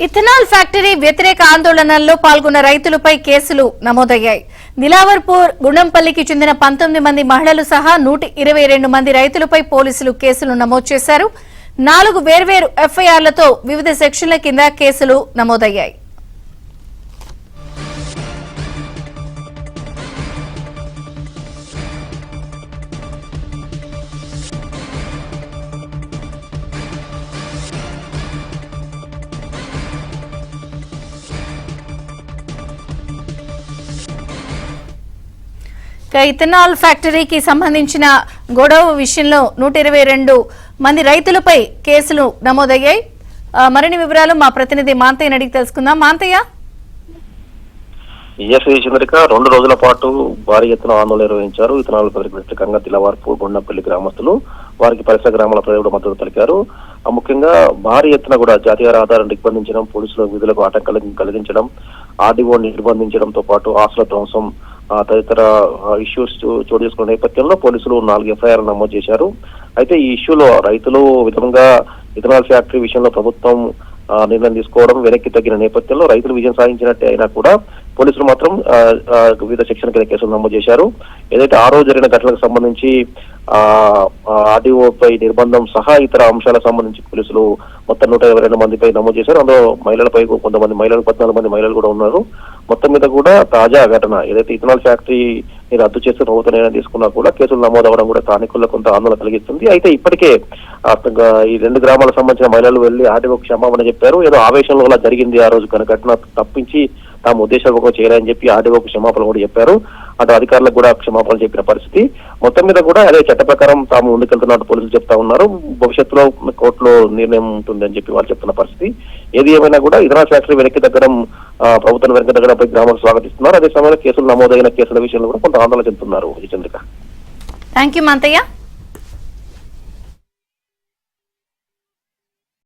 Ethanol factory వ్యతిరేక ఆందోళనల్లో పాల్గొన్న రైతులపై కేసులు నమోదయ్యాయి. దిలావర్పూర్, గుండంపల్లికి చెందిన 19 మంది మహిళలు సహా 122 మంది రైతులపై పోలీసులు కేసులు నమోదు చేశారు. 4 వేర్వేరు ఎఫ్ఐఆర్లతో వివిధ సెక్షన్ల కింద కేసులు నమోదయ్యాయి. ఇథనాల్ ఫ్యాక్టరీకి సంబంధించిన గొడవ విషయంలో 122 మంది రైతులపై కేసులు నమోదయ్యాయి. మరిన్ని వివరాలు మా ప్రతినిధి మాంతయ్య అడిగి తెలుసుకుందాం. మాంతయ్య, చంద్రిక 2 రోజుల పాటు భారీ ఎత్తున ఆందోళన నిర్వహించారు. ఇథనాల్ ఫ్యాక్టరీకి వ్యతిరేకంగా దిలావర్పూర్, గుండంపల్లి గ్రామస్తులు వారికి పరిసర గ్రామాల ప్రజలు మద్దతు పలికారు. ముఖ్యంగా భారీ ఎత్తున కూడా జాతీయ రహదారులను దిగ్బంధించడం, పోలీసుల విధులకు ఆటంకాలు కలిగించడం, ఆర్డీఓ నిర్బంధించడంతో పాటు ఆస్తుల ధ్వంసం తదితర ఇష్యూస్ చోటు చేసుకున్న నేపథ్యంలో పోలీసులు 4 ఎఫ్ఐఆర్ నమోదు చేశారు. అయితే ఈ ఇష్యూలో రైతులు విధంగా ఇథనాల్ ఫ్యాక్టరీ విషయంలో ప్రభుత్వం నిర్ణయం తీసుకోవడం వెనక్కి తగ్గిన నేపథ్యంలో రైతులు విజయం సాధించినట్టే అయినా కూడా పోలీసులు మాత్రం వివిధ సెక్షన్ కింద కేసులు నమోదు చేశారు. ఏదైతే ఆ రోజు జరిగిన ఘటనలకు సంబంధించి ఆర్డీఓపై నిర్బంధం సహా ఇతర అంశాలకు సంబంధించి పోలీసులు మొత్తం 122 మందిపై నమోదు చేశారు. అందులో మహిళలపై కొంతమంది మహిళలు 14 మంది మహిళలు కూడా ఉన్నారు. మొత్తం మీద కూడా తాజా ఘటన ఏదైతే ఇథనాల్ ఫ్యాక్టరీ రద్దు చేస్తే ప్రభుత్వం నిర్ణయం తీసుకున్నా కూడా కేసులు నమోదు అవ్వడం కూడా స్థానికుల్లో కొంత ఆందోళన కలిగిస్తుంది. అయితే ఇప్పటికే ఈ 2 గ్రామాలకు సంబంధించిన మహిళలు వెళ్లి ఆర్డీఓ క్షమాపణ చెప్పారు. ఏదో ఆవేశంలో అలా జరిగింది ఆ రోజు కనుక ఘటన తప్పించి తాము ఉద్దేశపూర్వకంగా చేయాలని చెప్పి ఆర్డీఓకు క్షమాపణ కూడా చెప్పారు. అటు అధికారులకు కూడా క్షమాపణ చెప్పిన పరిస్థితి. మొత్తం మీద కూడా అదే చట్ట ప్రకారం తాము ముందుకెళ్తున్నట్టు పోలీసులు చెప్తా ఉన్నారు. భవిష్యత్తులో కోర్టులో నిర్ణయం ఉంటుందని చెప్పి వాళ్ళు చెప్తున్న పరిస్థితి. ఏది ఏమైనా కూడా ఇథనాల్ ఫ్యాక్టరీ వెనక్కి తగ్గడం, ప్రభుత్వం వెనక్కి తగ్గడంపై గ్రామాలు స్వాగతిస్తున్నారు. అదే సమయంలో కేసులు నమోదైన కేసుల విషయంలో కూడా కొంత ఆందోళన చెందుతున్నారు. Chandrika, thank you Manthaiah.